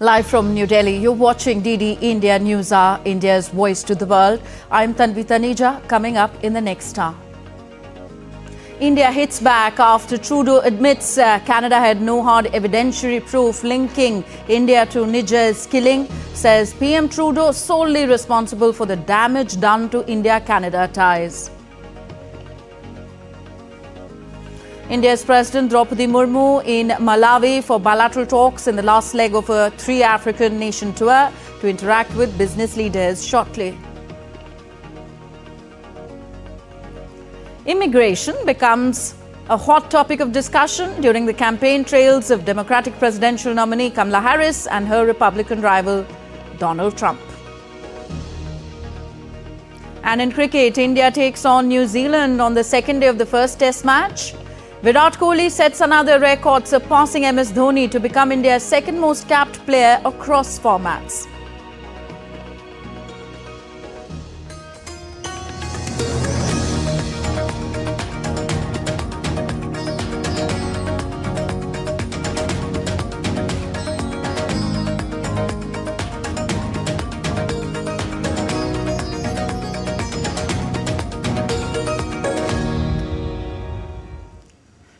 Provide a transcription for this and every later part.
Live from New Delhi, you're watching DD India News Hour, India's voice to the world. I'm Tanvi Taneja, coming up in the next hour. India hits back after Trudeau admits Canada had no hard evidentiary proof linking India to Niger's killing. Says PM Trudeau solely responsible for the damage done to India-Canada ties. India's President Draupadi Murmu in Malawi for bilateral talks in the last leg of a three-African nation tour to interact with business leaders shortly. Immigration becomes a hot topic of discussion during the campaign trails of Democratic presidential nominee Kamala Harris and her Republican rival Donald Trump. And in cricket, India takes on New Zealand on the second day of the first Test match. Virat Kohli sets another record, surpassing MS Dhoni to become India's second most capped player across formats.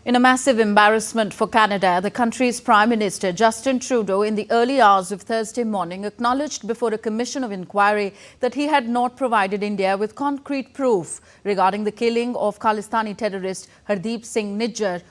In a massive embarrassment for Canada, the country's Prime Minister Justin Trudeau in the early hours of Thursday morning acknowledged before a commission of inquiry that he had not provided India with concrete proof regarding the killing of Khalistani terrorist Hardeep Singh Nijjar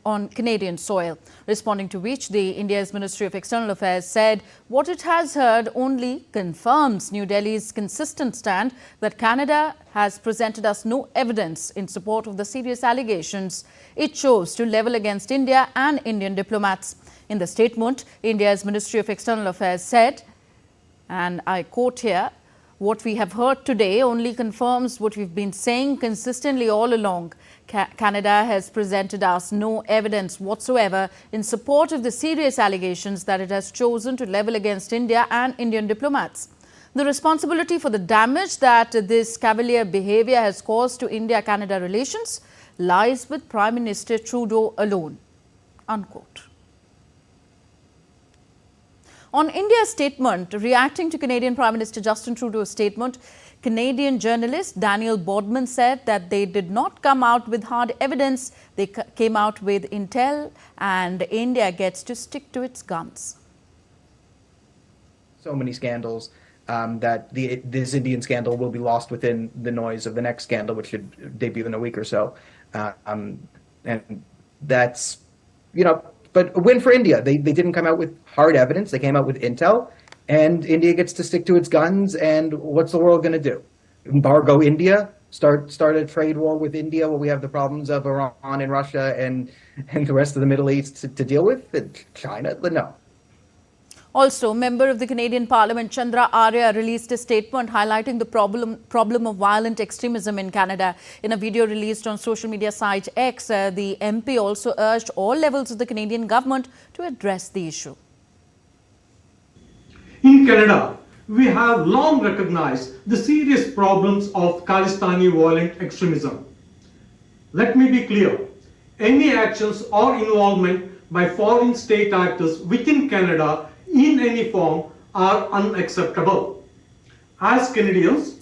on Canadian soil. Responding to which, the India's Ministry of External Affairs said what it has heard only confirms New Delhi's consistent stand that Canada has presented us no evidence in support of the serious allegations it chose to level against India and Indian diplomats. In the statement, India's Ministry of External Affairs said, and I quote here, "What we have heard today only confirms what we've been saying consistently all along. Canada has presented us no evidence whatsoever in support of the serious allegations that it has chosen to level against India and Indian diplomats. The responsibility for the damage that this cavalier behavior has caused to India-Canada relations lies with Prime Minister Trudeau alone." Unquote. On India's statement, reacting to Canadian Prime Minister Justin Trudeau's statement, Canadian journalist Daniel Bodman said that they did not come out with hard evidence, they came out with intel, and India gets to stick to its guns. So many scandals that this Indian scandal will be lost within the noise of the next scandal, which should debut in a week or so. And that's, but a win for India. They didn't come out with hard evidence. They came out with intel, and India gets to stick to its guns. And what's the world going to do? Embargo India? Start a trade war with India where we have the problems of Iran and Russia and the rest of the Middle East to deal with? China? No. Also, member of the Canadian Parliament Chandra Arya released a statement highlighting the problem of violent extremism in Canada. In a video released on social media site X, the MP also urged all levels of the Canadian government to address the issue. In Canada, we have long recognized the serious problems of Khalistani violent extremism. Let me be clear, any actions or involvement by foreign state actors within Canada in any form are unacceptable. As Canadians,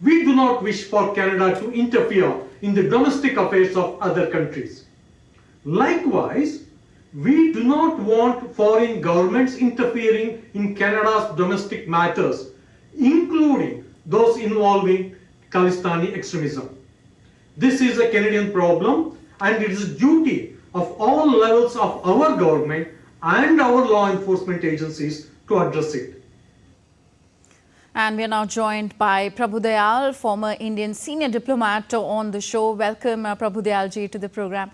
we do not wish for Canada to interfere in the domestic affairs of other countries. Likewise, we do not want foreign governments interfering in Canada's domestic matters, including those involving Khalistani extremism. This is a Canadian problem, and it is a duty of all levels of our government and our law enforcement agencies to address it. And we are now joined by Prabhu Dayal, former Indian senior diplomat, on the show. Welcome, Prabhu Dayal ji, to the program.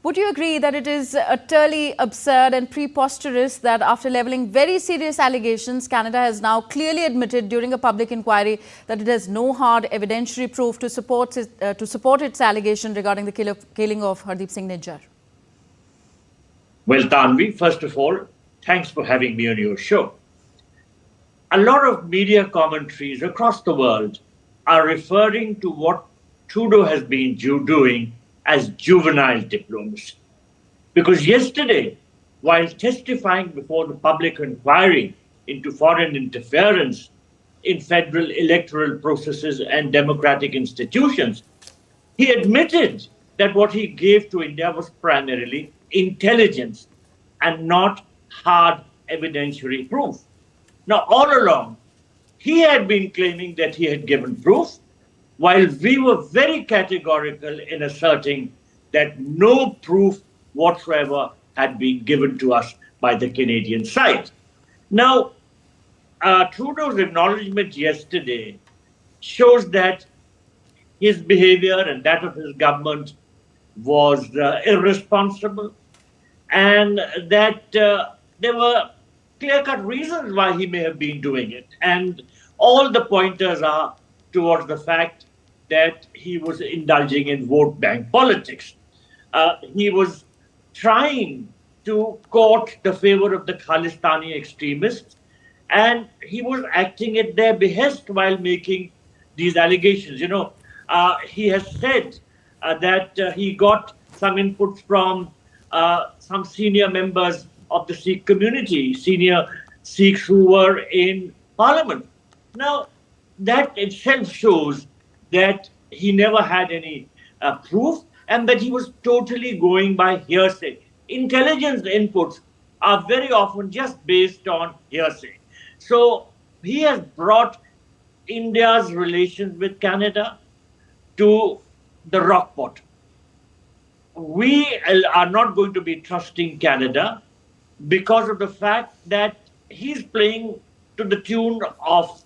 Would you agree that it is utterly absurd and preposterous that after levelling very serious allegations, Canada has now clearly admitted during a public inquiry that it has no hard evidentiary proof to support its allegation regarding the killing of Hardeep Singh Nijjar? Well, Tanvi, first of all, thanks for having me on your show. A lot of media commentaries across the world are referring to what Trudeau has been doing as juvenile diplomacy. Because yesterday, while testifying before the public inquiry into foreign interference in federal electoral processes and democratic institutions, he admitted that what he gave to India was primarily intelligence and not hard evidentiary proof. Now, all along, he had been claiming that he had given proof, while we were very categorical in asserting that no proof whatsoever had been given to us by the Canadian side. Now, Trudeau's acknowledgement yesterday shows that his behavior and that of his government was irresponsible, and that there were clear-cut reasons why he may have been doing it. And all the pointers are towards the fact that he was indulging in vote bank politics. He was trying to court the favor of the Khalistani extremists, and he was acting at their behest while making these allegations. He has said that he got some inputs from some senior members of the Sikh community, senior Sikhs who were in parliament. Now, that itself shows that he never had any proof and that he was totally going by hearsay. Intelligence inputs are very often just based on hearsay. So he has brought India's relations with Canada to the rock bottom. We are not going to be trusting Canada because of the fact that he's playing to the tune of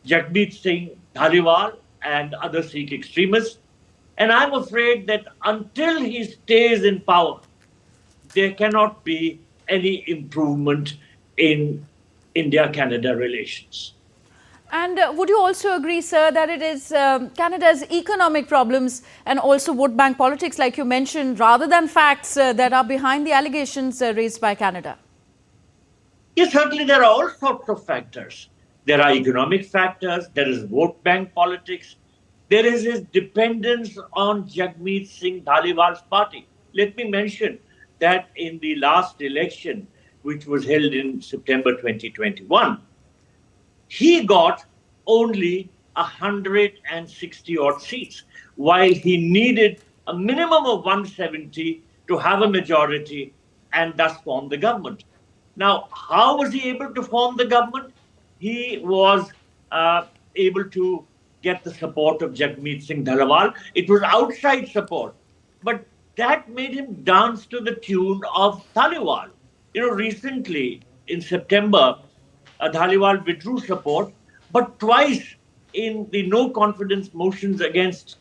Jagmeet Singh Dhaliwal and other Sikh extremists. And I'm afraid that until he stays in power, there cannot be any improvement in India-Canada relations. And would you also agree, sir, that it is Canada's economic problems and also vote bank politics, like you mentioned, rather than facts that are behind the allegations raised by Canada? Yes, certainly there are all sorts of factors. There are economic factors, there is vote bank politics, there is his dependence on Jagmeet Singh Dhaliwal's party. Let me mention that in the last election, which was held in September 2021, he got only 160 odd seats, while he needed a minimum of 170 to have a majority and thus form the government. Now, how was he able to form the government? He was able to get the support of Jagmeet Singh Dhaliwal. It was outside support, but that made him dance to the tune of Dhaliwal. Recently in September, Dhaliwal withdrew support, but twice in the no confidence motions against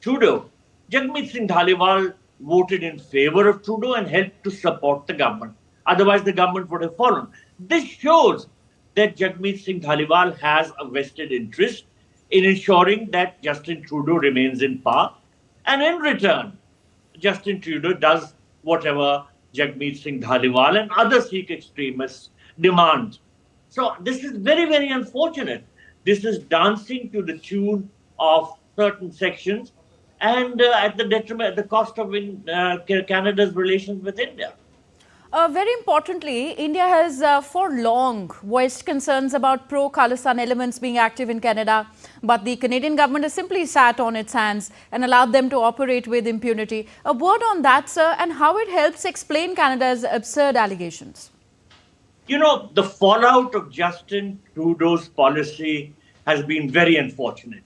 Trudeau, Jagmeet Singh Dhaliwal voted in favor of Trudeau and helped to support the government. Otherwise, the government would have fallen. This shows that Jagmeet Singh Dhaliwal has a vested interest in ensuring that Justin Trudeau remains in power. And in return, Justin Trudeau does whatever Jagmeet Singh Dhaliwal and other Sikh extremists demand. So this is very, very unfortunate. This is dancing to the tune of certain sections and at the detriment, at the cost of Canada's relations with India. Very importantly, India has for long voiced concerns about pro-Khalistan elements being active in Canada, but the Canadian government has simply sat on its hands and allowed them to operate with impunity. A word on that, sir, and how it helps explain Canada's absurd allegations. The fallout of Justin Trudeau's policy has been very unfortunate.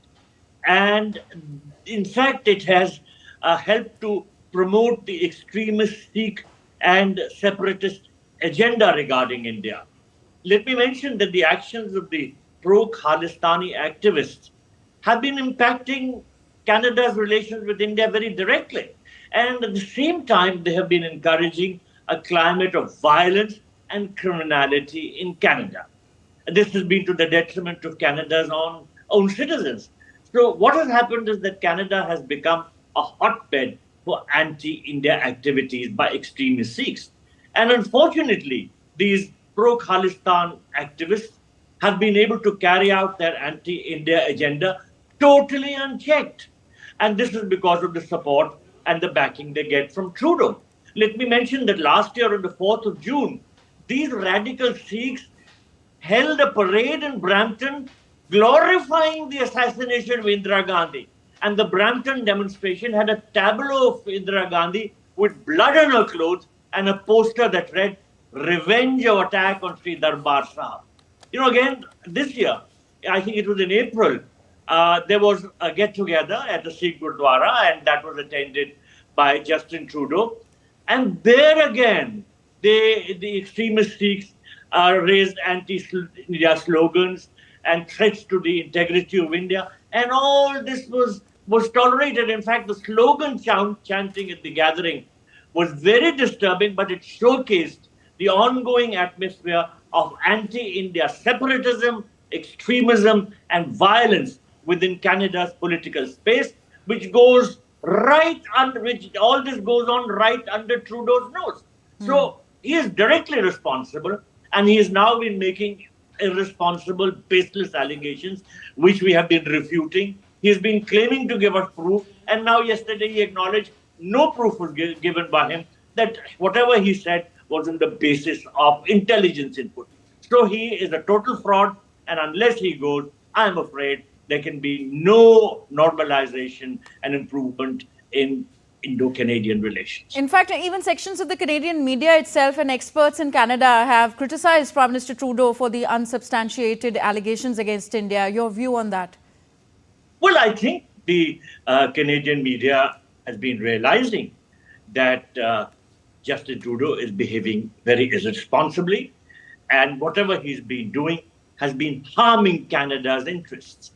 And in fact, it has helped to promote the extremist Sikh and separatist agenda regarding India. Let me mention that the actions of the pro-Khalistani activists have been impacting Canada's relations with India very directly. And at the same time, they have been encouraging a climate of violence and criminality in Canada. This has been to the detriment of Canada's own citizens. So what has happened is that Canada has become a hotbed for anti-India activities by extremist Sikhs. And unfortunately, these pro-Khalistan activists have been able to carry out their anti-India agenda totally unchecked. And this is because of the support and the backing they get from Trudeau. Let me mention that last year on the 4th of June, these radical Sikhs held a parade in Brampton glorifying the assassination of Indira Gandhi. And the Brampton demonstration had a tableau of Indira Gandhi with blood on her clothes and a poster that read, "Revenge of attack on Sri Darbar Sahib." Again, this year, I think it was in April, there was a get-together at the Sikh Gurdwara, and that was attended by Justin Trudeau. And there again, the extremist Sikhs raised anti-India slogans and threats to the integrity of India. And all this was tolerated. In fact, the slogan chanting at the gathering was very disturbing, but it showcased the ongoing atmosphere of anti-India separatism, extremism, and violence within Canada's political space, which goes all this goes on right under Trudeau's nose. So he is directly responsible, and he has now been making irresponsible, baseless allegations, which we have been refuting. He's been claiming to give us proof, and now yesterday he acknowledged no proof was given by him, that whatever he said was on the basis of intelligence input. So he is a total fraud, and unless he goes, I'm afraid there can be no normalization and improvement in Indo-Canadian relations. In fact, even sections of the Canadian media itself and experts in Canada have criticized Prime Minister Trudeau for the unsubstantiated allegations against India. Your view on that? Well, I think the Canadian media has been realizing that Justin Trudeau is behaving very irresponsibly, and whatever he's been doing has been harming Canada's interests.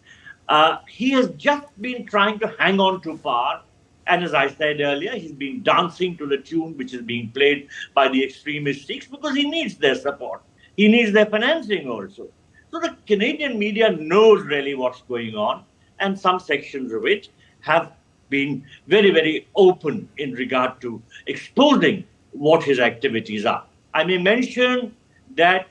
He has just been trying to hang on to power. And as I said earlier, he's been dancing to the tune which is being played by the extremist Sikhs because he needs their support. He needs their financing also. So the Canadian media knows really what's going on, and some sections of it have been very, very open in regard to exposing what his activities are. I may mention that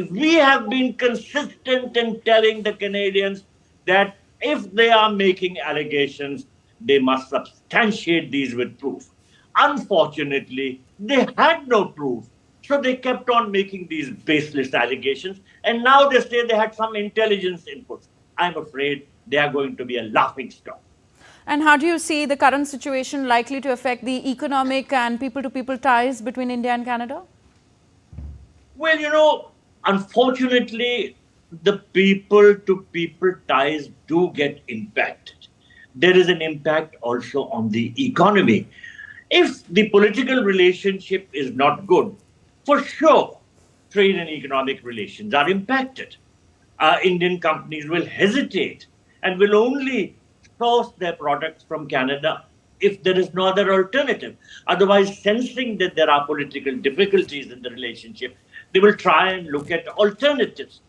we have been consistent in telling the Canadians that if they are making allegations, they must substantiate these with proof. Unfortunately, they had no proof. So they kept on making these baseless allegations. And now they say they had some intelligence inputs. I'm afraid they are going to be a laughing stock. And how do you see the current situation likely to affect the economic and people-to-people ties between India and Canada? Well, unfortunately, the people-to-people ties do get impacted. There is an impact also on the economy. If the political relationship is not good, for sure, trade and economic relations are impacted. Indian companies will hesitate and will only source their products from Canada if there is no other alternative. Otherwise, sensing that there are political difficulties in the relationship, they will try and look at alternatives.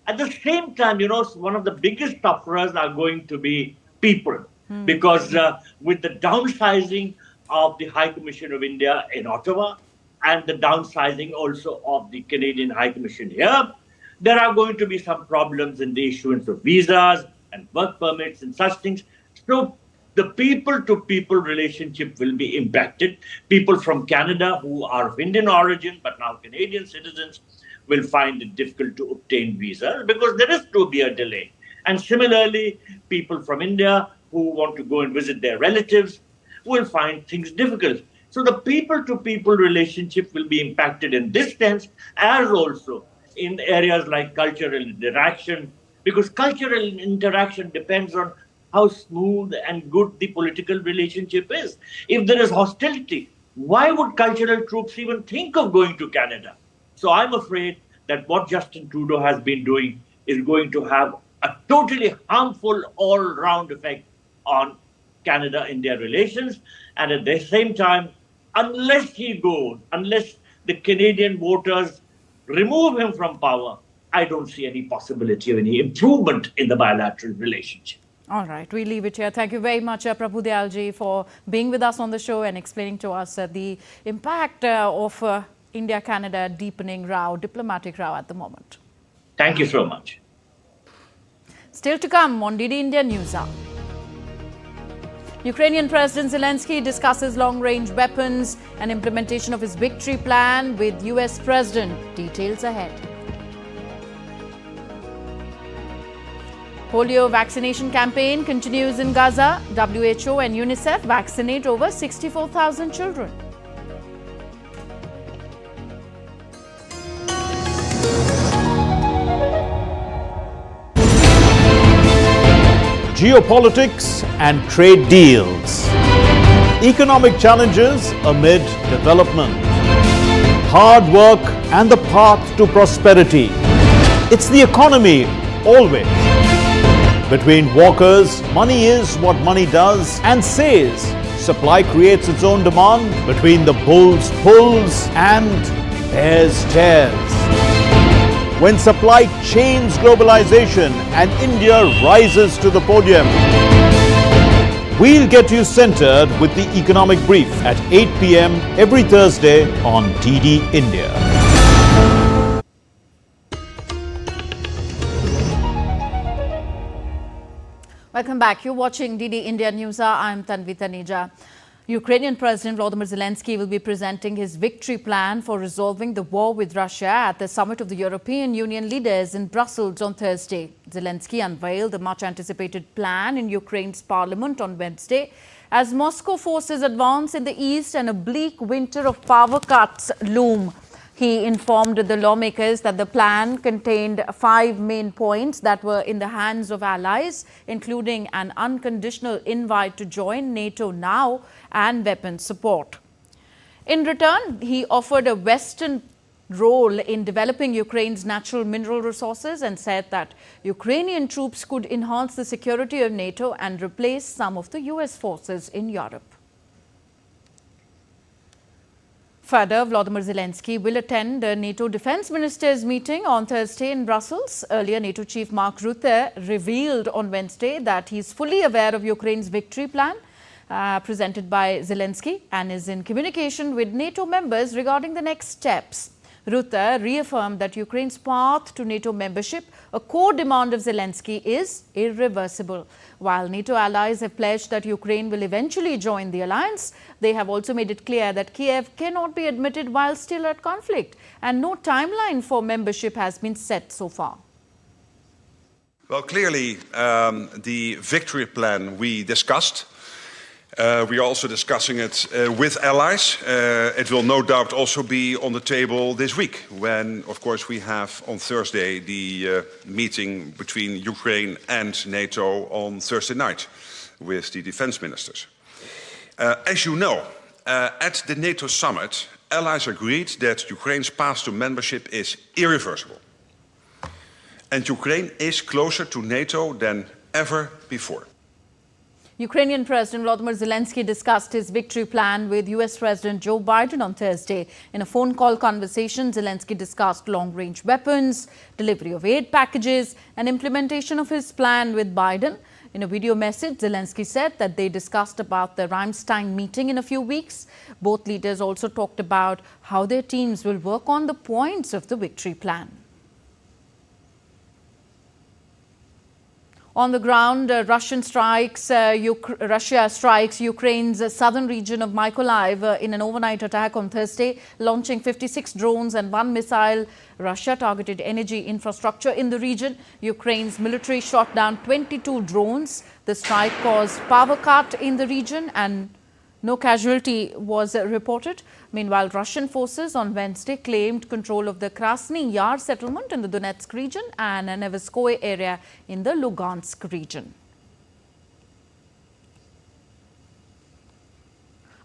At the same time, one of the biggest sufferers are going to be people. Because with the downsizing of the High Commission of India in Ottawa and the downsizing also of the Canadian High Commission here, there are going to be some problems in the issuance of visas and work permits and such things. So the people-to-people relationship will be impacted. People from Canada who are of Indian origin but now Canadian citizens will find it difficult to obtain visas because there is to be a delay. And similarly, people from India who want to go and visit their relatives will find things difficult. So the people-to-people relationship will be impacted in this sense, as also in areas like cultural interaction, because cultural interaction depends on how smooth and good the political relationship is. If there is hostility, why would cultural troops even think of going to Canada? So I'm afraid that what Justin Trudeau has been doing is going to have a totally harmful all-round effect on Canada-India relations. And at the same time, unless the Canadian voters remove him from power, I don't see any possibility of any improvement in the bilateral relationship. All right, we leave it here. Thank you very much, Prabhu Dayalji, for being with us on the show and explaining to us the impact of India-Canada deepening diplomatic row at the moment. Thank you so much. Still to come on DD India News Hour. Ukrainian President Zelensky discusses long-range weapons and implementation of his victory plan with US President. Details ahead. Polio vaccination campaign continues in Gaza. WHO and UNICEF vaccinate over 64,000 children. Geopolitics and trade deals. Economic challenges amid development. Hard work and the path to prosperity. It's the economy, always. Between walkers, money is what money does and says. Supply creates its own demand. Between the bulls pulls and bears tears. When supply chains globalization and India rises to the podium. We'll get you centered with the Economic Brief at 8 p.m. every Thursday on DD India. Welcome back. You're watching DD India News. I'm Tanvi Taneja. Ukrainian President Volodymyr Zelensky will be presenting his victory plan for resolving the war with Russia at the summit of the European Union leaders in Brussels on Thursday. Zelensky unveiled the much-anticipated plan in Ukraine's parliament on Wednesday as Moscow forces advance in the east and a bleak winter of power cuts loom. He informed the lawmakers that the plan contained 5 main points that were in the hands of allies, including an unconditional invite to join NATO now and weapons support. In return, he offered a Western role in developing Ukraine's natural mineral resources and said that Ukrainian troops could enhance the security of NATO and replace some of the US forces in Europe. Further, Volodymyr Zelensky will attend a NATO defense ministers meeting on Thursday in Brussels. Earlier, NATO chief Mark Rutte revealed on Wednesday that he is fully aware of Ukraine's victory plan presented by Zelensky and is in communication with NATO members regarding the next steps. Rutte reaffirmed that Ukraine's path to NATO membership, a core demand of Zelensky, is irreversible. While NATO allies have pledged that Ukraine will eventually join the alliance, they have also made it clear that Kiev cannot be admitted while still at conflict, and no timeline for membership has been set so far. Well, clearly, the victory plan we discussed. We are also discussing it with allies. It will no doubt also be on the table this week when, of course, we have on Thursday the meeting between Ukraine and NATO on Thursday night with the defense ministers. As you know, at the NATO summit, allies agreed that Ukraine's path to membership is irreversible. And Ukraine is closer to NATO than ever before. Ukrainian President Volodymyr Zelensky discussed his victory plan with US President Joe Biden on Thursday. In a phone call conversation, Zelensky discussed long-range weapons, delivery of aid packages, and implementation of his plan with Biden. In a video message, Zelensky said that they discussed about the Ramstein meeting in a few weeks. Both leaders also talked about how their teams will work on the points of the victory plan. On the ground, Russia strikes Ukraine's southern region of Mykolaiv in an overnight attack on Thursday, launching 56 drones and 1 missile. Russia targeted energy infrastructure in the region. Ukraine's military shot down 22 drones. The strike caused power cut in the region and no casualty was reported. Meanwhile, Russian forces on Wednesday claimed control of the Krasny Yar settlement in the Donetsk region and a Neveskoye area in the Lugansk region.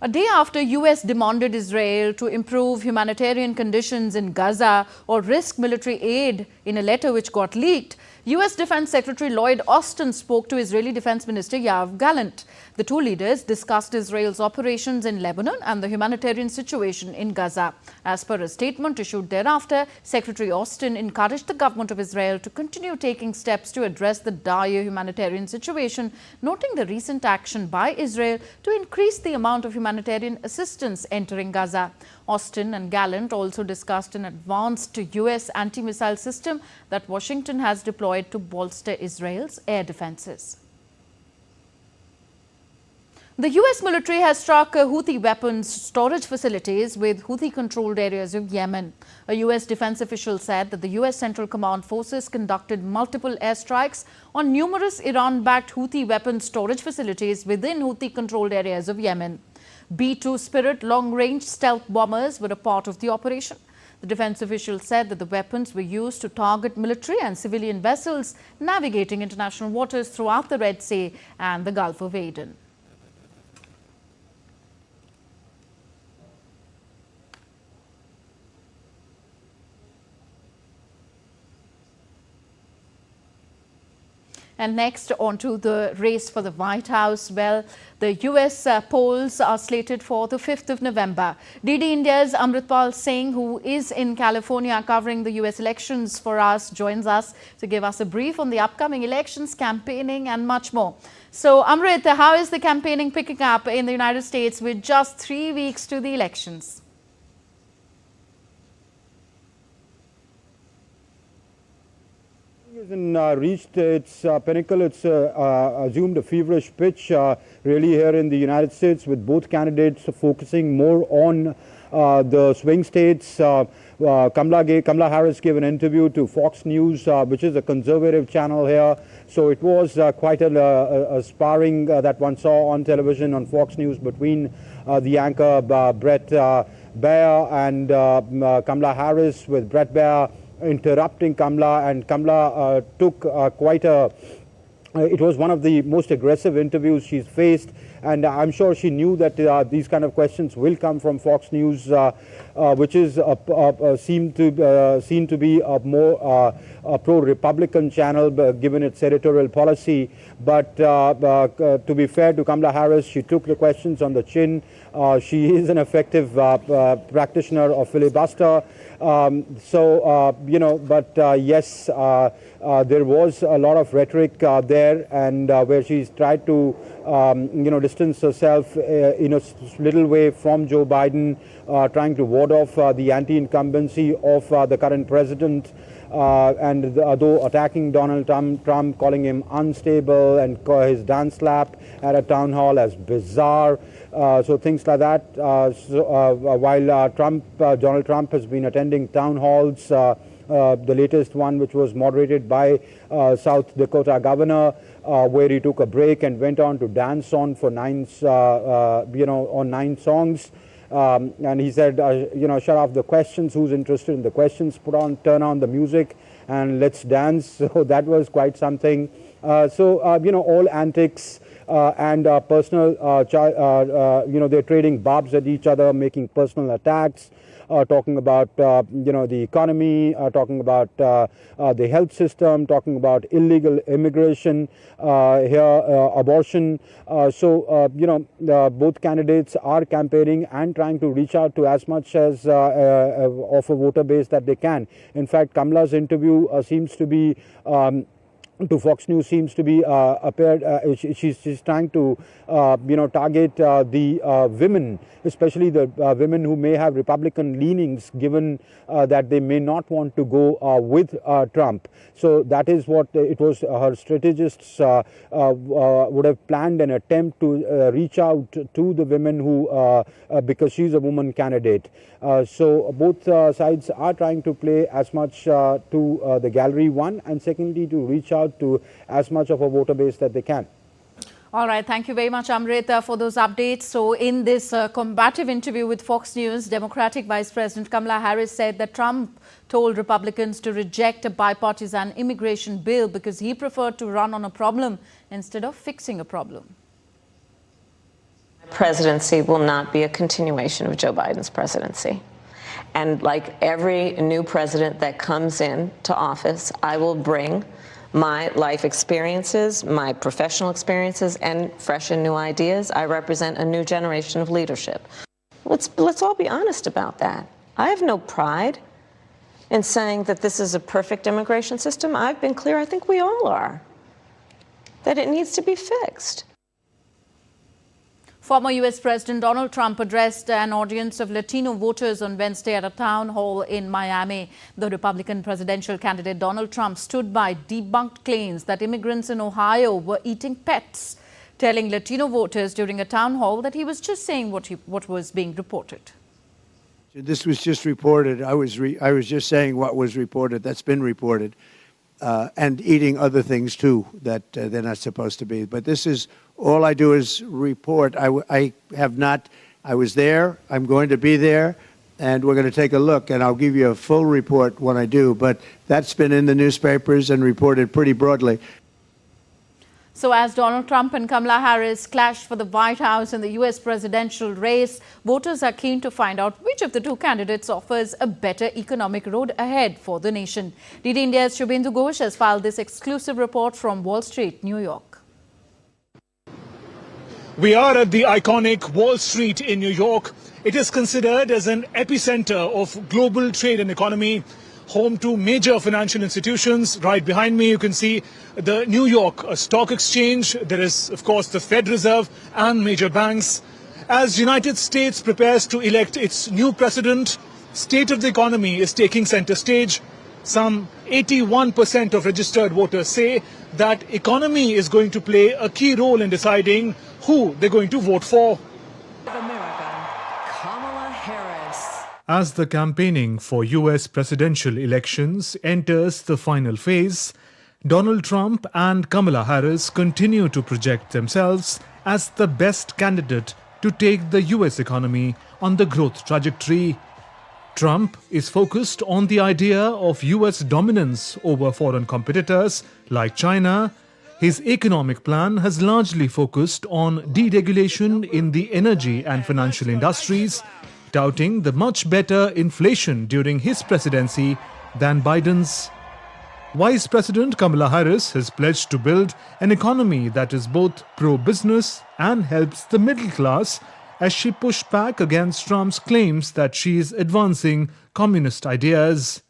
A day after US demanded Israel to improve humanitarian conditions in Gaza or risk military aid in a letter which got leaked, US Defense Secretary Lloyd Austin spoke to Israeli Defense Minister Yoav Gallant. The two leaders discussed Israel's operations in Lebanon and the humanitarian situation in Gaza. As per a statement issued thereafter, Secretary Austin encouraged the government of Israel to continue taking steps to address the dire humanitarian situation, noting the recent action by Israel to increase the amount of humanitarian assistance entering Gaza. Austin and Gallant also discussed an advanced US anti-missile system that Washington has deployed to bolster Israel's air defenses. The U.S. military has struck Houthi weapons storage facilities with Houthi-controlled areas of Yemen. A U.S. defense official said that the U.S. Central Command forces conducted multiple airstrikes on numerous Iran-backed Houthi weapons storage facilities within Houthi-controlled areas of Yemen. B-2 Spirit long-range stealth bombers were a part of the operation. The defense official said that the weapons were used to target military and civilian vessels navigating international waters throughout the Red Sea and the Gulf of Aden. And next, on to the race for the White House. Well, the US polls are slated for the 5th of November. DD India's Amritpal Singh, who is in California covering the US elections for us, joins us to give us a brief on the upcoming elections, campaigning and much more. So, Amrit, how is the campaigning picking up in the United States with just 3 weeks to the elections? Reached its pinnacle. It's assumed a feverish pitch really here in the United States, with both candidates focusing more on the swing states. Kamala Harris gave an interview to Fox News, which is a conservative channel here. So it was quite a sparring that one saw on television on Fox News between the anchor Brett Baier and Kamala Harris, with Brett Baier interrupting Kamala, and Kamala took quite a... it was one of the most aggressive interviews she's faced, and I'm sure she knew that these kind of questions will come from Fox News, which is seen to be a more pro-Republican channel given its editorial policy. But to be fair to Kamala Harris, she took the questions on the chin. She is an effective practitioner of filibuster. Yes, there was a lot of rhetoric there, and where she's tried to, distance herself in a little way from Joe Biden, trying to ward off the anti-incumbency of the current president, and though attacking Donald Trump, calling him unstable, and his dance lap at a town hall as bizarre. So things like that. While Donald Trump has been attending town halls, the latest one, which was moderated by South Dakota governor, where he took a break and went on to dance on for 9 songs. And he said, shut off the questions. Who's interested in the questions? Turn on the music, and let's dance. So that was quite something. All antics. And personal, they're trading barbs at each other, making personal attacks, talking about, the economy, talking about the health system, talking about illegal immigration, abortion. Both candidates are campaigning and trying to reach out to as much as of a voter base that they can. In fact, Kamala's interview seems to be... to Fox News seems to be she's trying to target the women, especially the women who may have Republican leanings, given that they may not want to go with Trump. So that is what it was. Her strategists would have planned an attempt to reach out to the women who, because she's a woman candidate. So both sides are trying to play as much to the gallery, one, and secondly to reach out to as much of a voter base that they can. All right. Thank you very much, Amrita, for those updates. So in this combative interview with Fox News, Democratic Vice President Kamala Harris said that Trump told Republicans to reject a bipartisan immigration bill because he preferred to run on a problem instead of fixing a problem. Presidency will not be a continuation of Joe Biden's presidency. And like every new president that comes into office, I will bring my life experiences, my professional experiences, and fresh and new ideas. I represent a new generation of leadership. Let's all be honest about that. I have no pride in saying that this is a perfect immigration system. I've been clear, I think we all are, that it needs to be fixed. Former U.S. President Donald Trump addressed an audience of Latino voters on Wednesday at a town hall in Miami. The Republican presidential candidate Donald Trump stood by debunked claims that immigrants in Ohio were eating pets. telling Latino voters during a town hall that he was just saying what was being reported. This was just reported. I was just saying what was reported. That's been reported, and eating other things too that they're not supposed to be. But this is all I do is report. I have not. I was there. I'm going to be there, and we're going to take a look. And I'll give you a full report when I do. But that's been in the newspapers and reported pretty broadly. So as Donald Trump and Kamala Harris clash for the White House in the U.S. presidential race, voters are keen to find out which of the two candidates offers a better economic road ahead for the nation. DD India's Shubhendu Ghosh has filed this exclusive report from Wall Street, New York. We are at the iconic Wall Street in New York. It is considered as an epicenter of global trade and economy, home to major financial institutions. Right behind me, you can see the New York Stock Exchange. There is, of course, the Fed Reserve and major banks. As United States prepares to elect its new president, state of the economy is taking center stage. Some 81% of registered voters say that economy is going to play a key role in deciding who they're going to vote for. As the campaigning for US presidential elections enters the final phase, Donald Trump and Kamala Harris continue to project themselves as the best candidate to take the US economy on the growth trajectory. Trump is focused on the idea of US dominance over foreign competitors like China. His economic plan has largely focused on deregulation in the energy and financial industries, touting the much better inflation during his presidency than Biden's. Vice President Kamala Harris has pledged to build an economy that is both pro-business and helps the middle class as she pushed back against Trump's claims that she is advancing communist ideas.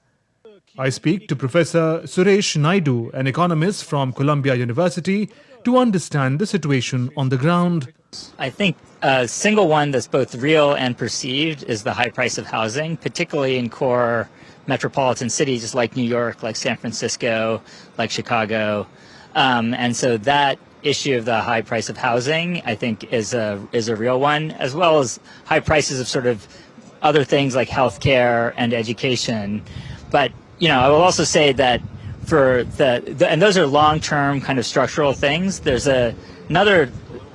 I speak to Professor Suresh Naidu, an economist from Columbia University, to understand the situation on the ground. I think a single one that's both real and perceived is the high price of housing, particularly in core metropolitan cities like New York, like San Francisco, like Chicago. And so that issue of the high price of housing, I think, is a real one, as well as high prices of sort of other things like healthcare and education. But, you know, I will also say that for and those are long-term kind of structural things. There's another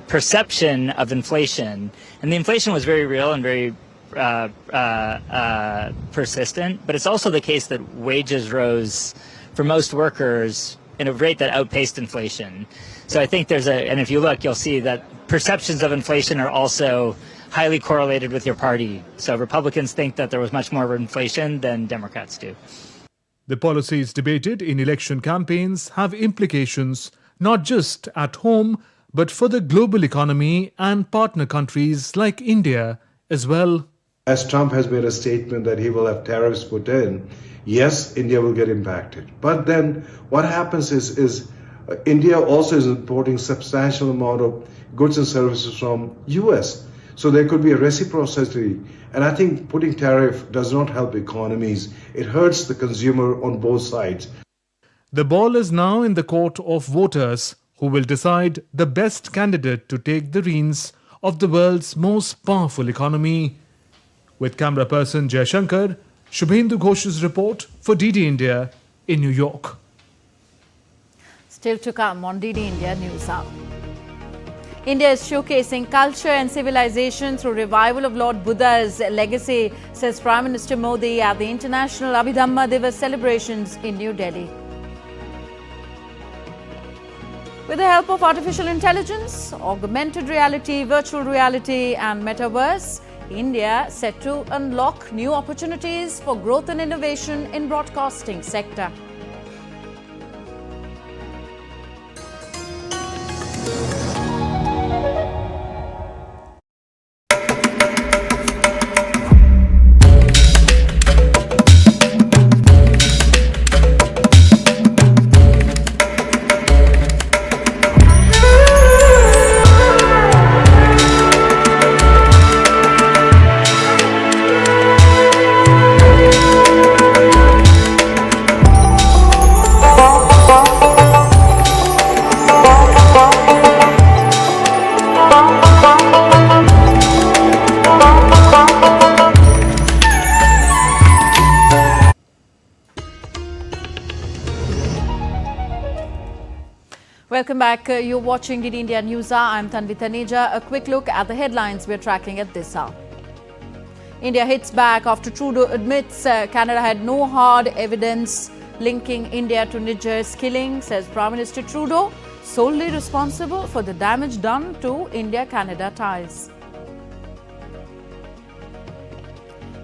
perception of inflation, and the inflation was very real and very persistent, but it's also the case that wages rose for most workers in a rate that outpaced inflation. So I think and if you look, you'll see that perceptions of inflation are also highly correlated with your party. So Republicans think that there was much more inflation than Democrats do. The policies debated in election campaigns have implications not just at home, but for the global economy and partner countries like India as well. As Trump has made a statement that he will have tariffs put in, yes, India will get impacted. But then what happens is India also is importing substantial amount of goods and services from US. So there could be a reciprocity. And I think putting tariff does not help economies. It hurts the consumer on both sides. The ball is now in the court of voters who will decide the best candidate to take the reins of the world's most powerful economy. With camera person Jay Shankar, Shubhendu Ghosh's report for DD India in New York. Still to come on DD India News Hour. India is showcasing culture and civilization through revival of Lord Buddha's legacy, says Prime Minister Modi at the International Abhidhamma Divas celebrations in New Delhi. With the help of artificial intelligence, augmented reality, virtual reality and metaverse, India set to unlock new opportunities for growth and innovation in broadcasting sector. Welcome back. You're watching DD India News Hour. I'm Tanvi Taneja. A quick look at the headlines we're tracking at this hour. India hits back after Trudeau admits Canada had no hard evidence linking India to Niger's killing, says Prime Minister Trudeau, solely responsible for the damage done to India-Canada ties.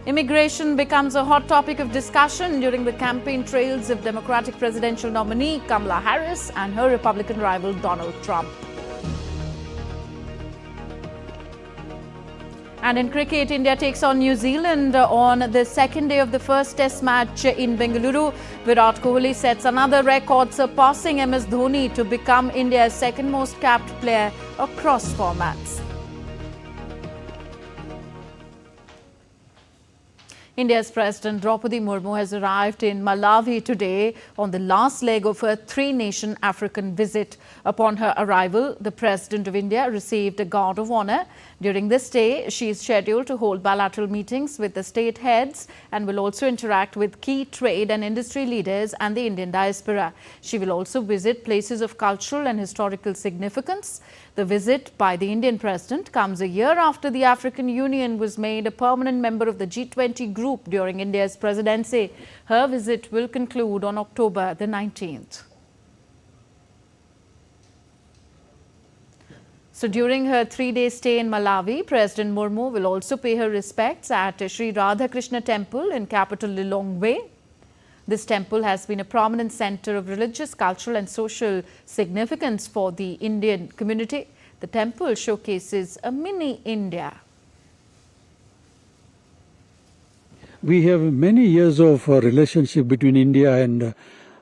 Immigration becomes a hot topic of discussion during the campaign trails of Democratic presidential nominee Kamala Harris and her Republican rival Donald Trump. And in cricket, India takes on New Zealand on the second day of the first Test match in Bengaluru. Virat Kohli sets another record, surpassing MS Dhoni to become India's second most capped player across formats. India's President Draupadi Murmu has arrived in Malawi today on the last leg of her three-nation African visit. Upon her arrival, the President of India received a guard of honor. During this stay, she is scheduled to hold bilateral meetings with the state heads and will also interact with key trade and industry leaders and the Indian diaspora. She will also visit places of cultural and historical significance. The visit by the Indian President comes a year after the African Union was made a permanent member of the G20 group during India's presidency. Her visit will conclude on October the 19th. So during her three-day stay in Malawi, President Murmu will also pay her respects at Sri Radhakrishna Temple in capital Lilongwe. This temple has been a prominent center of religious, cultural and social significance for the Indian community. The temple showcases a mini India. We have many years of relationship between India and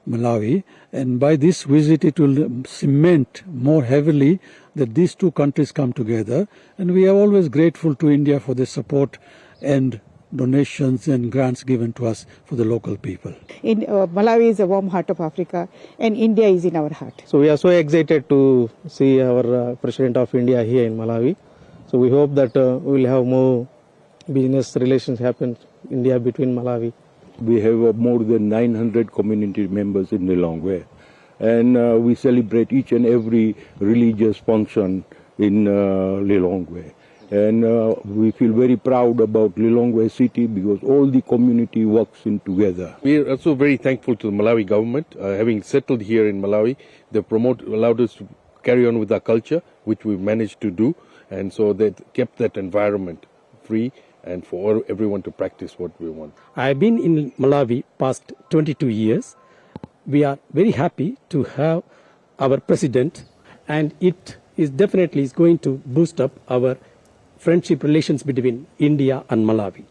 Malawi, and by this visit it will cement more heavily that these two countries come together, and we are always grateful to India for the support and donations and grants given to us for the local people. Malawi is a warm heart of Africa, and India is in our heart. So we are so excited to see our President of India here in Malawi. So we hope that we will have more business relations happen in India between Malawi. We have more than 900 community members in Lilongwe, and we celebrate each and every religious function in Lilongwe. And we feel very proud about Lilongwe city because all the community works in together. We are also very thankful to the Malawi government. Having settled here in Malawi, they allowed us to carry on with our culture, which we've managed to do. And so they kept that environment free and for everyone to practice what we want. I've been in Malawi past 22 years. We are very happy to have our president, and it is definitely going to boost up our friendship relations between India and Malawi.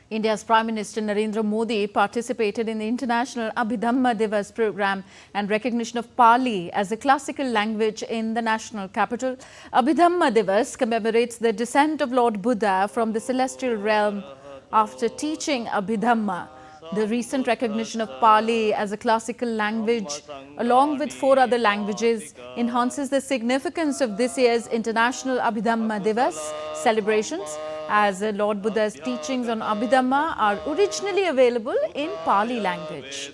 India's Prime Minister Narendra Modi participated in the International Abhidhamma Divas program and recognition of Pali as a classical language in the national capital. Abhidhamma Divas commemorates the descent of Lord Buddha from the celestial realm after teaching Abhidhamma. The recent recognition of Pali as a classical language, along with 4 other languages, enhances the significance of this year's International Abhidhamma Divas celebrations, as Lord Buddha's teachings on Abhidhamma are originally available in Pali language.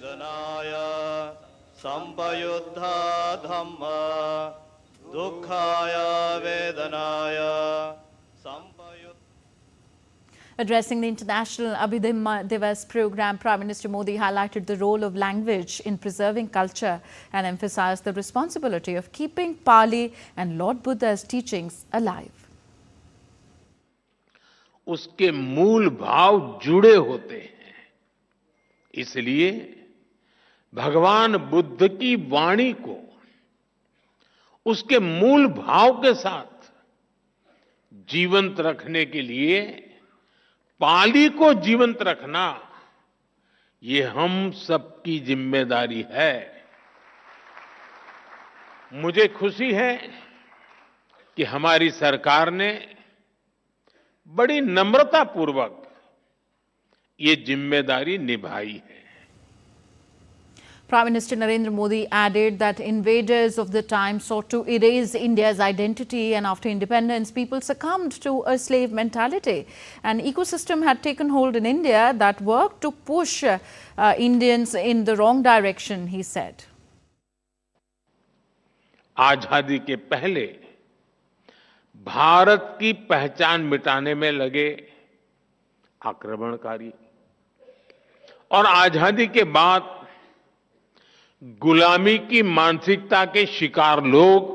Addressing the International Abhidhamma Divas program, Prime Minister Modi highlighted the role of language in preserving culture and emphasized the responsibility of keeping Pali and Lord Buddha's teachings alive. उसके मूल भाव जुड़े होते हैं, इसलिए भगवान बुद्ध की वाणी को उसके मूल भाव के साथ जीवंत रखने के लिए पाली को जीवंत रखना ये हम सबकी जिम्मेदारी है। मुझे खुशी है कि हमारी सरकार ने बड़ी नम्रता पूर्वक ये जिम्मेदारी निभाई है। Prime Minister Narendra Modi added that invaders of the time sought to erase India's identity, and after independence, people succumbed to a slave mentality. An ecosystem had taken hold in India that worked to push Indians in the wrong direction, he said. आजादी के पहले भारत की पहचान मिटाने में लगे आक्रमणकारी और आजादी के बाद गुलामी की मानसिकता के शिकार लोग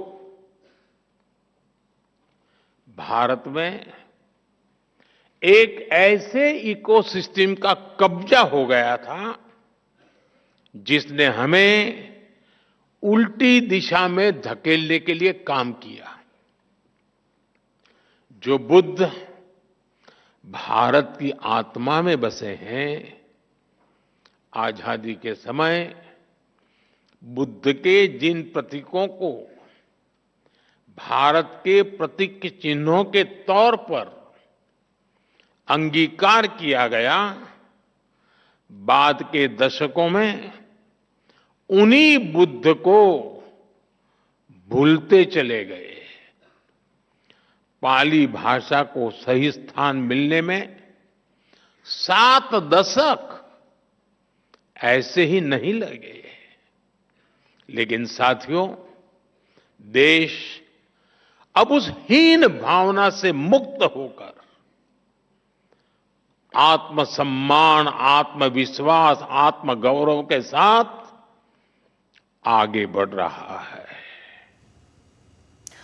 भारत में एक ऐसे इकोसिस्टम का कब्जा हो गया था जिसने हमें उल्टी दिशा में धकेलने के लिए काम किया। जो बुद्ध भारत की आत्मा में बसे हैं, आजादी के समय बुद्ध के जिन प्रतीकों को भारत के प्रतीक चिन्हों के तौर पर अंगीकार किया गया, बाद के दशकों में उन्हीं बुद्ध को भूलते चले गए। पाली भाषा को सही स्थान मिलने में 7 दशक ऐसे ही नहीं लगे। लेकिन साथियों, देश अब उस हीन भावना से मुक्त होकर आत्मसम्मान, आत्मविश्वास, आत्मगौरव के साथ आगे बढ़ रहा है।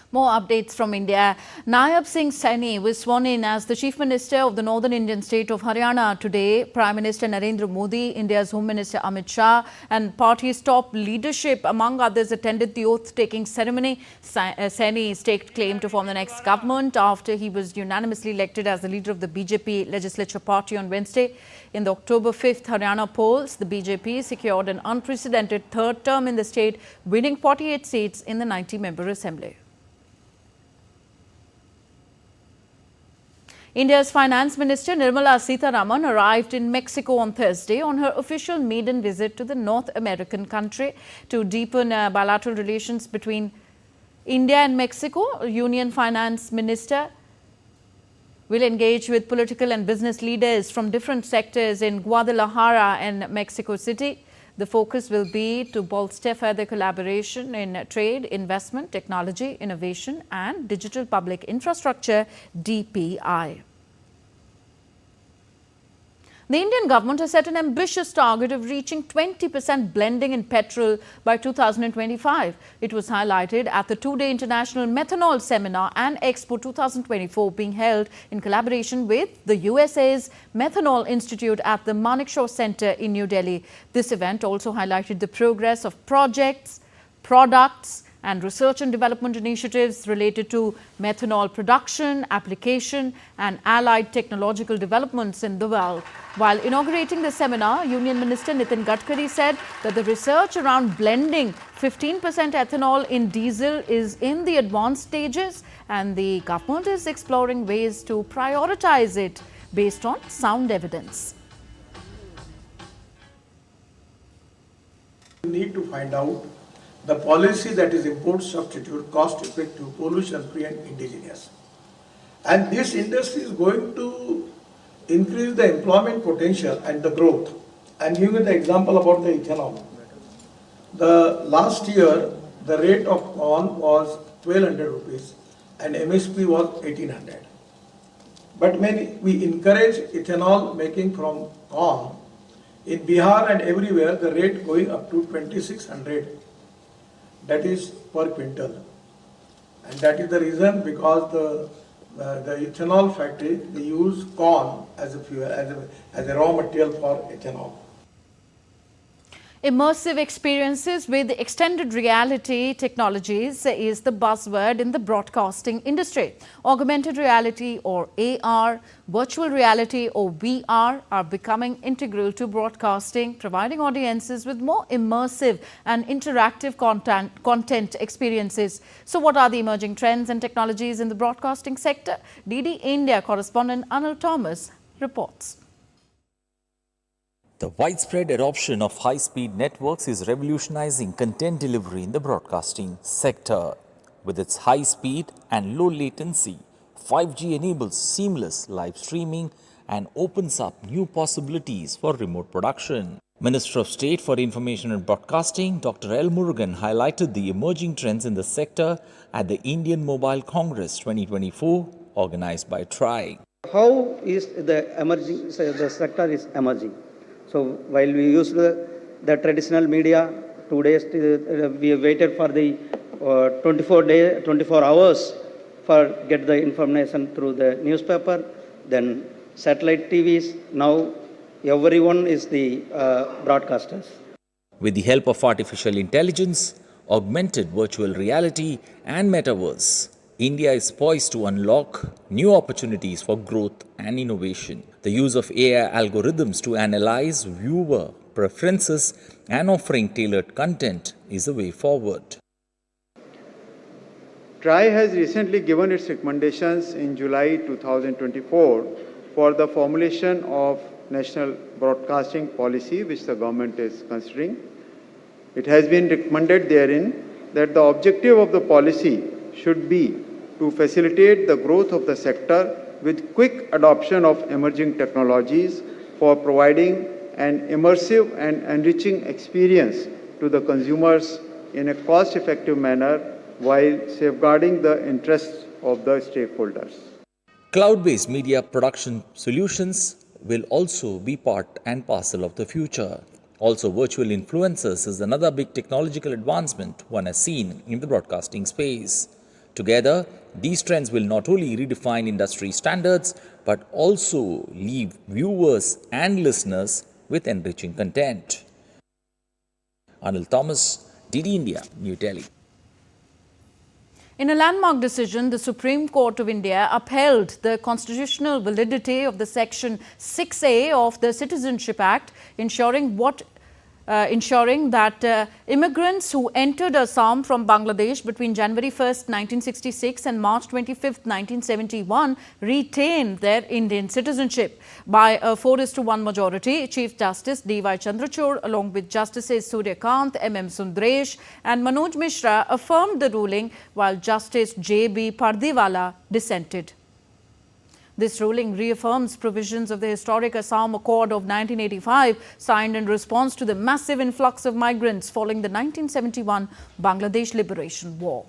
More updates from India. Nayab Singh Saini was sworn in as the Chief Minister of the Northern Indian state of Haryana today. Prime Minister Narendra Modi, India's Home Minister Amit Shah and party's top leadership, among others, attended the oath-taking ceremony. Saini staked claim to form the next government after he was unanimously elected as the leader of the BJP legislature party on Wednesday. In the October 5th Haryana polls, the BJP secured an unprecedented third term in the state, winning 48 seats in the 90-member assembly. India's Finance Minister Nirmala Sitharaman arrived in Mexico on Thursday on her official maiden visit to the North American country to deepen bilateral relations between India and Mexico. Union Finance Minister will engage with political and business leaders from different sectors in Guadalajara and Mexico City. The focus will be to bolster further collaboration in trade, investment, technology, innovation and digital public infrastructure (DPI). The Indian government has set an ambitious target of reaching 20% blending in petrol by 2025. It was highlighted at the two-day International Methanol Seminar and Expo 2024 being held in collaboration with the USA's Methanol Institute at the Manekshaw Center in New Delhi. This event also highlighted the progress of projects, products and research and development initiatives related to methanol production, application and allied technological developments in the world. While inaugurating the seminar, Union Minister Nitin Gadkari said that the research around blending 15% ethanol in diesel is in the advanced stages and the government is exploring ways to prioritize it based on sound evidence. We need to find out the policy that is import substitute, cost effective, pollution free and indigenous. And this industry is going to increase the employment potential and the growth. And giving the example about the ethanol. The last year, the rate of corn was 1200 rupees and MSP was 1800. But when we encourage ethanol making from corn, in Bihar and everywhere, the rate going up to 2600. That is per quintal, and that is the reason because the ethanol factory they use corn as a fuel as a raw material for ethanol. Immersive experiences with extended reality technologies is the buzzword in the broadcasting industry. Augmented reality or AR, virtual reality or VR are becoming integral to broadcasting, providing audiences with more immersive and interactive content experiences. So what are the emerging trends and technologies in the broadcasting sector? DD India correspondent Anil Thomas reports. The widespread adoption of high-speed networks is revolutionizing content delivery in the broadcasting sector. With its high speed and low latency, 5G enables seamless live streaming and opens up new possibilities for remote production. Minister of State for Information and Broadcasting, Dr. L. Murugan, highlighted the emerging trends in the sector at the Indian Mobile Congress 2024, organized by TRI. How is the emerging, the sector is emerging? So while we used the traditional media, 2 days, we waited for the 24 hours for get the information through the newspaper, then satellite TVs. Now everyone is the broadcasters. With the help of artificial intelligence, augmented virtual reality and metaverse, India is poised to unlock new opportunities for growth and innovation. The use of AI algorithms to analyze viewer preferences and offering tailored content is the way forward. TRI has recently given its recommendations in July 2024 for the formulation of national broadcasting policy which the government is considering. It has been recommended therein that the objective of the policy should be to facilitate the growth of the sector with quick adoption of emerging technologies for providing an immersive and enriching experience to the consumers in a cost-effective manner while safeguarding the interests of the stakeholders. Cloud-based media production solutions will also be part and parcel of the future. Also, virtual influencers is another big technological advancement one has seen in the broadcasting space. Together, these trends will not only redefine industry standards, but also leave viewers and listeners with enriching content. Anil Thomas, DD India, New Delhi. In a landmark decision, the Supreme Court of India upheld the constitutional validity of the Section 6A of the Citizenship Act, ensuring that immigrants who entered Assam from Bangladesh between January 1st, 1966 and March 25th, 1971 retained their Indian citizenship. By a 4:1 majority, Chief Justice D.Y. Chandrachud, along with Justices Surya Kant, M.M. Sundaresh and Manoj Mishra, affirmed the ruling, while Justice J.B. Pardiwala dissented. This ruling reaffirms provisions of the historic Assam Accord of 1985, signed in response to the massive influx of migrants following the 1971 Bangladesh Liberation War.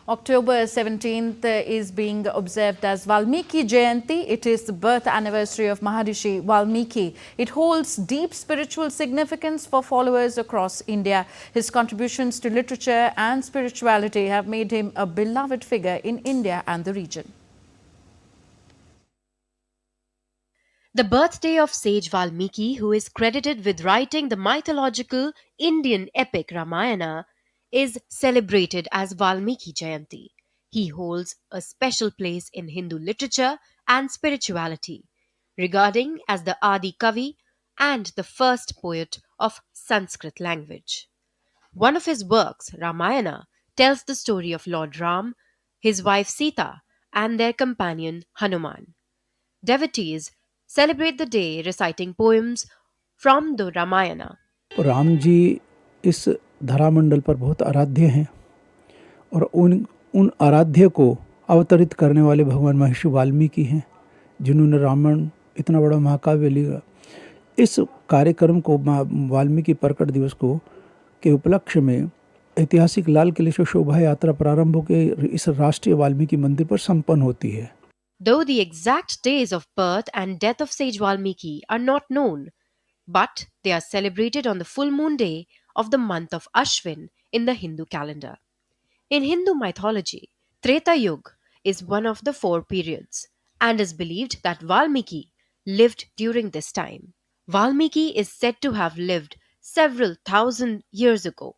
October 17th is being observed as Valmiki Jayanti. It is the birth anniversary of Maharishi Valmiki. It holds deep spiritual significance for followers across India. His contributions to literature and spirituality have made him a beloved figure in India and the region. The birthday of sage Valmiki, who is credited with writing the mythological Indian epic Ramayana, is celebrated as Valmiki Jayanti. He holds a special place in Hindu literature and spirituality, regarding as the Adi Kavi and the first poet of Sanskrit language. One of his works, Ramayana, tells the story of Lord Ram, his wife Sita, and their companion Hanuman. Devotees celebrate the day reciting poems from the Ramayana. Ram ji इस धरामंडल पर बहुत आराध्य हैं और उन आराध्य को अवतरित करने वाले भगवान महर्षि वाल्मीकि हैं, जिन्होंने रामायण इतना बड़ा महाकाव्य लिखा। इस कार्यक्रम को वाल्मीकि प्रकट दिवस को के उपलक्ष्य में ऐतिहासिक लाल किले से शोभा यात्रा प्रारंभ होकर इस राष्ट्रीय वाल्मीकि मंदिर पर संपन्न होती है। Though the exact days of birth and death of sage Valmiki are not known, but they are celebrated on the full moon day of the month of Ashwin in the Hindu calendar. In Hindu mythology, Treta Yuga is one of the 4 periods and is believed that Valmiki lived during this time. Valmiki is said to have lived several thousand years ago.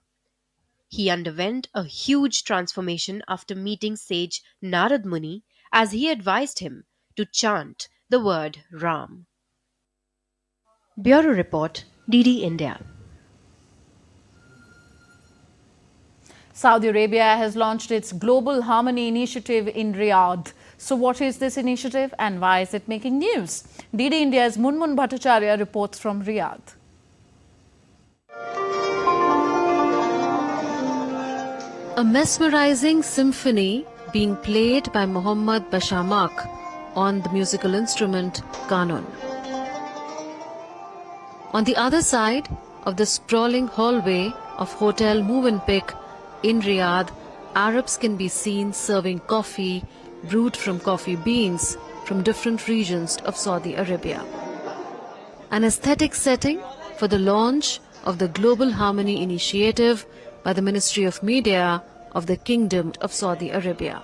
He underwent a huge transformation after meeting sage Narad Muni, as he advised him to chant the word Ram. Bureau Report, DD India. Saudi Arabia has launched its Global Harmony Initiative in Riyadh. So what is this initiative and why is it making news? DD India's Murmu Bhattacharya reports from Riyadh. A mesmerizing symphony being played by Mohammad Bashamak on the musical instrument Kanun. On the other side of the sprawling hallway of Hotel Movenpick in Riyadh, Arabs can be seen serving coffee brewed from coffee beans from different regions of Saudi Arabia. An aesthetic setting for the launch of the Global Harmony Initiative by the Ministry of Media of the Kingdom of Saudi Arabia.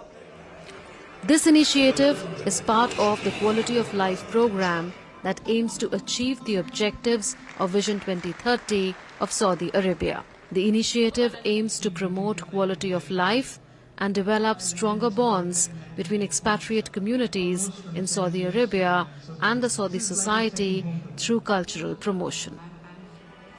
This initiative is part of the Quality of Life program that aims to achieve the objectives of Vision 2030 of Saudi Arabia. The initiative aims to promote quality of life and develop stronger bonds between expatriate communities in Saudi Arabia and the Saudi society through cultural promotion.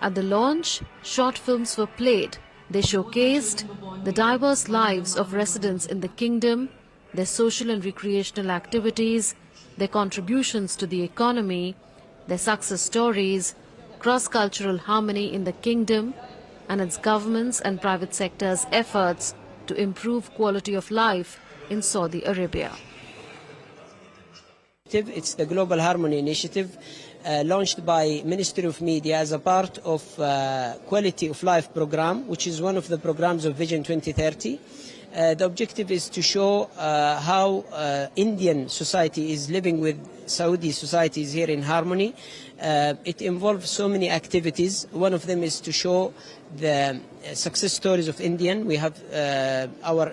At the launch, short films were played. They showcased the diverse lives of residents in the kingdom, their social and recreational activities, their contributions to the economy, their success stories, cross-cultural harmony in the kingdom, and its government's and private sector's efforts to improve quality of life in Saudi Arabia. It's the Global Harmony Initiative launched by Ministry of Media as a part of Quality of Life program, which is one of the programs of Vision 2030. The objective is to show how Indian society is living with Saudi societies here in harmony. It involves so many activities. One of them is to show the success stories of Indian. We have our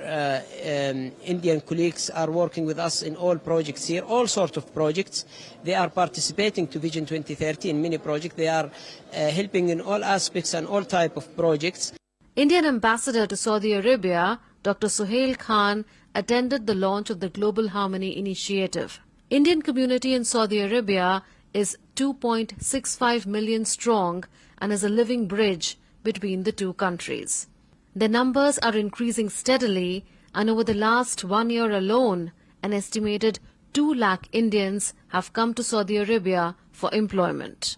Indian colleagues are working with us in all projects here, all sorts of projects. They are participating to Vision 2030 in many projects. They are helping in all aspects and all type of projects. Indian Ambassador to Saudi Arabia, Dr. Suhail Khan, attended the launch of the Global Harmony Initiative. Indian community in Saudi Arabia is 2.65 million strong and is a living bridge between the two countries. Their numbers are increasing steadily, and over the last 1 year alone, an estimated 2 lakh Indians have come to Saudi Arabia for employment.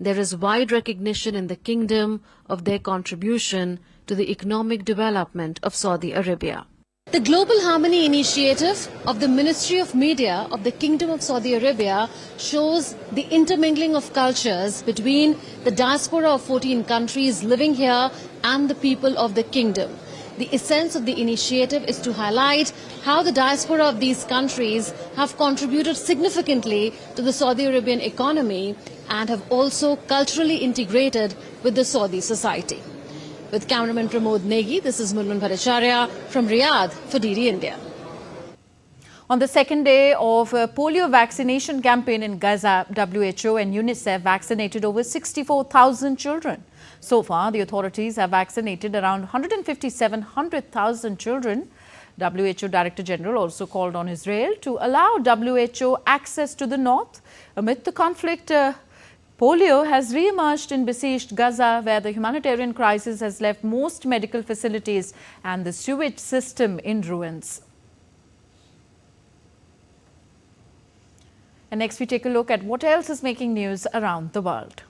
There is wide recognition in the kingdom of their contribution to the economic development of Saudi Arabia. The Global Harmony Initiative of the Ministry of Media of the Kingdom of Saudi Arabia shows the intermingling of cultures between the diaspora of 14 countries living here and the people of the kingdom. The essence of the initiative is to highlight how the diaspora of these countries have contributed significantly to the Saudi Arabian economy and have also culturally integrated with the Saudi society. With cameraman Pramod Negi, this is Murmu from Riyadh for DD India. On the second day of a polio vaccination campaign in Gaza, WHO and UNICEF vaccinated over 64,000 children. So far, the authorities have vaccinated around 157,000 children. WHO Director General also called on Israel to allow WHO access to the north. Amid the conflict, polio has re-emerged in besieged Gaza, where the humanitarian crisis has left most medical facilities and the sewage system in ruins. And next we take a look at what else is making news around the world.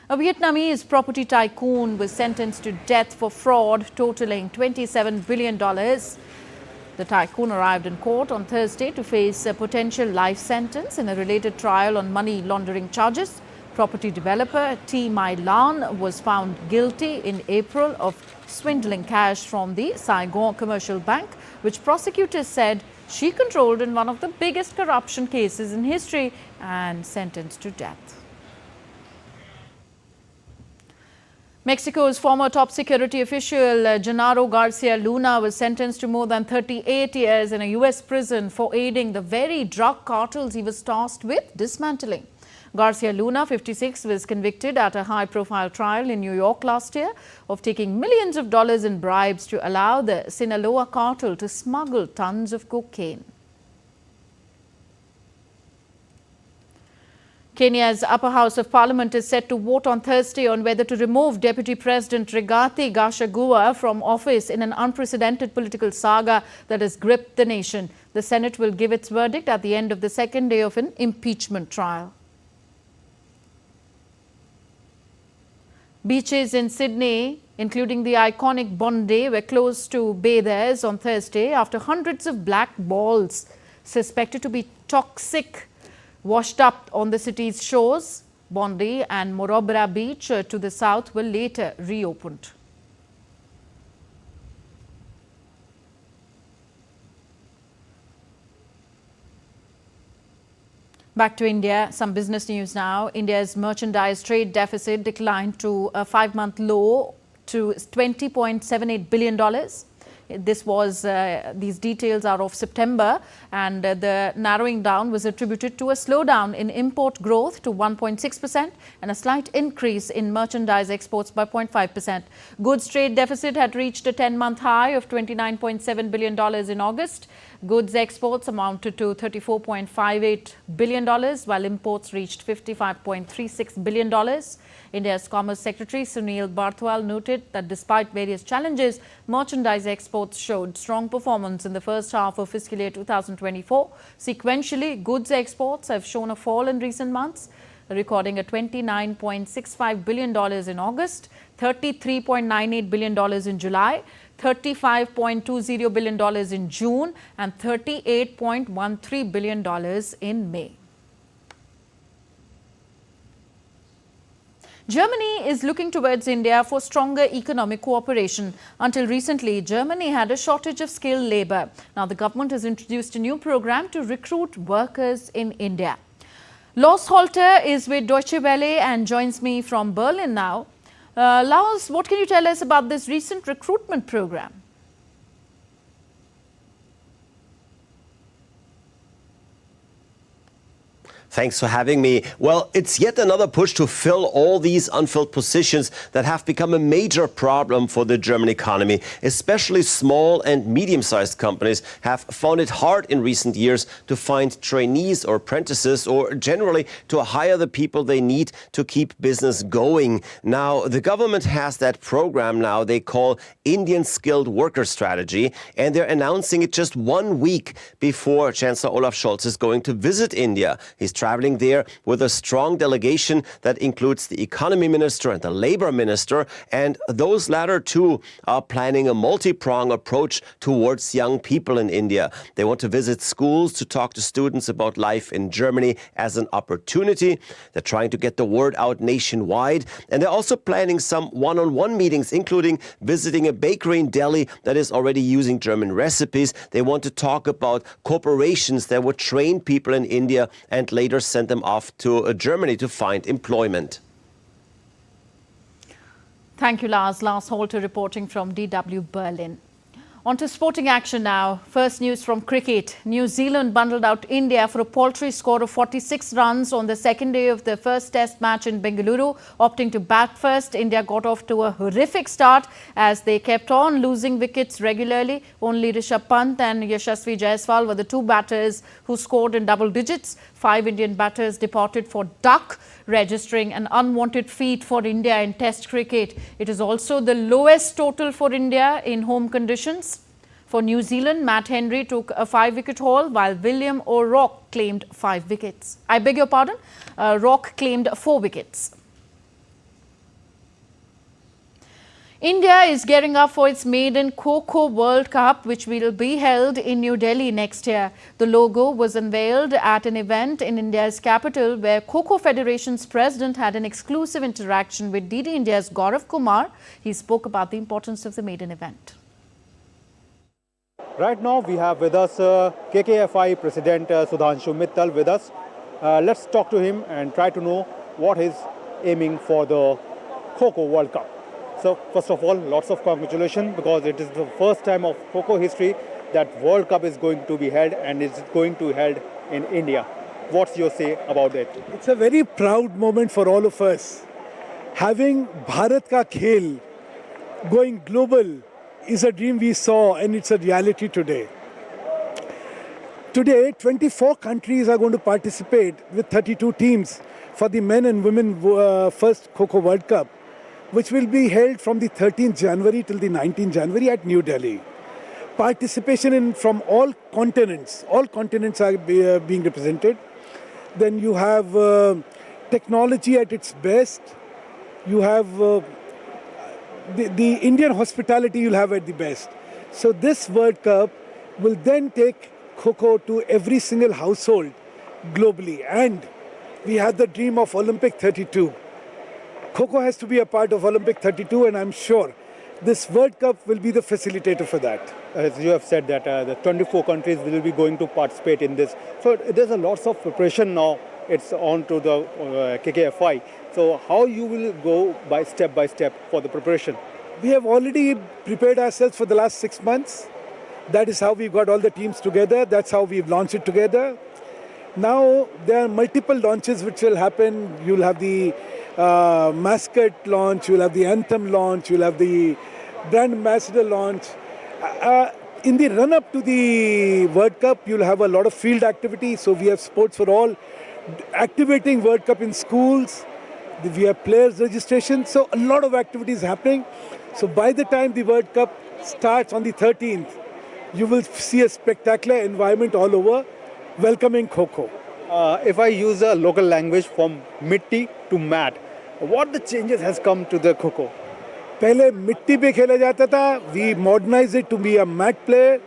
A Vietnamese property tycoon was sentenced to death for fraud totaling $27 billion. The tycoon arrived in court on Thursday to face a potential life sentence in a related trial on money laundering charges. Property developer T. Mai Lan was found guilty in April of swindling cash from the Saigon Commercial Bank, which prosecutors said she controlled in one of the biggest corruption cases in history, and sentenced to death. Mexico's former top security official, Genaro Garcia Luna, was sentenced to more than 38 years in a U.S. prison for aiding the very drug cartels he was tasked with dismantling. Garcia Luna, 56, was convicted at a high-profile trial in New York last year of taking millions of dollars in bribes to allow the Sinaloa cartel to smuggle tons of cocaine. Kenya's upper house of parliament is set to vote on Thursday on whether to remove Deputy President Rigathi Gachagua from office in an unprecedented political saga that has gripped the nation. The Senate will give its verdict at the end of the second day of an impeachment trial. Beaches in Sydney, including the iconic Bondi, were closed to bathers on Thursday after hundreds of black balls suspected to be toxic washed up on the city's shores. Bondi and Morobra Beach to the south were later reopened. Back to India, some business news now. India's merchandise trade deficit declined to a 5-month low to $20.78 billion. These details are of September, and the narrowing down was attributed to a slowdown in import growth to 1.6% and a slight increase in merchandise exports by 0.5%. Goods trade deficit had reached a 10-month high of $29.7 billion in August. Goods exports amounted to $34.58 billion, while imports reached $55.36 billion. India's Commerce Secretary Sunil Barthwal noted that despite various challenges, merchandise exports showed strong performance in the first half of fiscal year 2024. Sequentially, goods exports have shown a fall in recent months, recording a $29.65 billion in August, $33.98 billion in July, $35.20 billion in June, and $38.13 billion in May. Germany is looking towards India for stronger economic cooperation. Until recently, Germany had a shortage of skilled labour. Now, the government has introduced a new program to recruit workers in India. Lars Holter is with Deutsche Welle and joins me from Berlin now. Lars, what can you tell us about this recent recruitment program? Thanks for having me. Well, it's yet another push to fill all these unfilled positions that have become a major problem for the German economy. Especially small and medium-sized companies have found it hard in recent years to find trainees or apprentices, or generally to hire the people they need to keep business going. Now, the government has that program now they call Indian Skilled Worker Strategy, and they're announcing it just 1 week before Chancellor Olaf Scholz is going to visit India. He's traveling there with a strong delegation that includes the economy minister and the labor minister, and those latter two are planning a multi-pronged approach towards young people in India. They want to visit schools to talk to students about life in Germany as an opportunity. They're trying to get the word out nationwide, and they're also planning some one-on-one meetings, including visiting a bakery in Delhi that is already using German recipes. They want to talk about corporations that would train people in India and later send them off to Germany to find employment. Thank you, Lars. Lars Holter reporting from DW Berlin. On to sporting action now. First news from cricket. New Zealand bundled out India for a paltry score of 46 runs on the second day of the first test match in Bengaluru. Opting to bat first, India got off to a horrific start as they kept on losing wickets regularly. Only Rishabh Pant and Yashasvi Jaiswal were the two batters who scored in double digits. 5 Indian batters departed for duck, registering an unwanted feat for India in Test cricket. It is also the lowest total for India in home conditions. For New Zealand, Matt Henry took a 5-wicket haul while William O'Rourke claimed 5 wickets. I beg your pardon, Rock claimed 4 wickets. India is gearing up for its maiden Kho-Kho World Cup, which will be held in New Delhi next year. The logo was unveiled at an event in India's capital where Kho-Kho Federation's president had an exclusive interaction with DD India's Gaurav Kumar. He spoke about the importance of the maiden event. Right now we have with us KKFI President Sudhanshu Mittal with us. Let's talk to him and try to know what he's aiming for the Kho-Kho World Cup. So first of all, lots of congratulations, because it is the first time of Kho-Kho history that World Cup is going to be held, and it's going to be held in India. What's your say about it? It's a very proud moment for all of us. Having Bharat ka khel going global is a dream we saw, and it's a reality today. Today, 24 countries are going to participate with 32 teams for the men and women first Kho-Kho World Cup, which will be held from the 13th January till the 19th January at New Delhi. Participation from all continents are being represented. Then you have technology at its best. You have the Indian hospitality you'll have at the best. So this World Cup will then take Kho-Kho to every single household globally. And we had the dream of Olympic 32. Kho-Kho has to be a part of Olympic 32, and I'm sure this World Cup will be the facilitator for that. As you have said that the 24 countries will be going to participate in this. So there's a lots of preparation now. It's on to the KKFI. So how you will go by step for the preparation? We have already prepared ourselves for the last 6 months. That is how we've got all the teams together. That's how we've launched it together. Now there are multiple launches which will happen. You'll have the mascot launch, you'll have the anthem launch, you'll have the brand ambassador launch. In the run-up to the World Cup, you'll have a lot of field activities. So we have sports for all, activating World Cup in schools. We have players registration. So a lot of activities happening. So by the time the World Cup starts on the 13th, you will see a spectacular environment all over welcoming Kho-Kho. If I use a local language from mitti to mat, what the changes has come to the Kho-Kho? पहले मिट्टी पे खेला जाता था. We modernized it to be a mat play.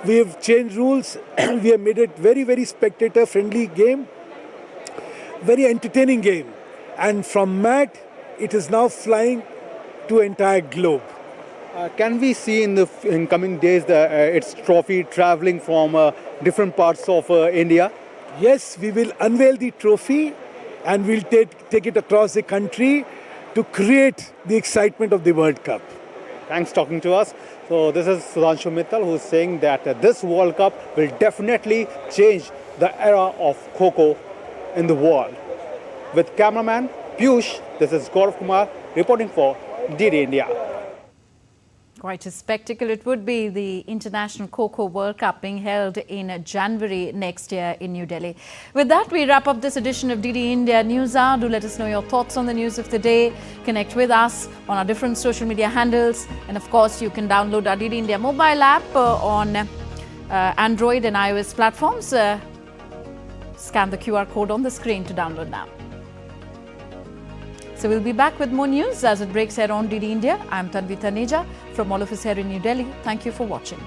We have changed rules. We have made it very spectator-friendly game. Very entertaining game. And from mat, it is now flying to entire globe. Can we see in coming days its trophy traveling from different parts of India? Yes, we will unveil the trophy and we'll take it across the country to create the excitement of the World Cup. Thanks for talking to us. So this is Sudhanshu Mittal who's saying that this World Cup will definitely change the era of Kho-Kho in the world. With cameraman Piyush, this is Gaurav Kumar reporting for DD India. Quite a spectacle it would be, the International Kho-Kho World Cup being held in January next year in New Delhi. With that, we wrap up this edition of DD India News Hour. Do let us know your thoughts on the news of the day. Connect with us on our different social media handles. And of course, you can download our DD India mobile app on Android and iOS platforms. Scan the QR code on the screen to download now. So we'll be back with more news as it breaks here on DD India. I'm Tanvi Taneja from all of us here in New Delhi. Thank you for watching.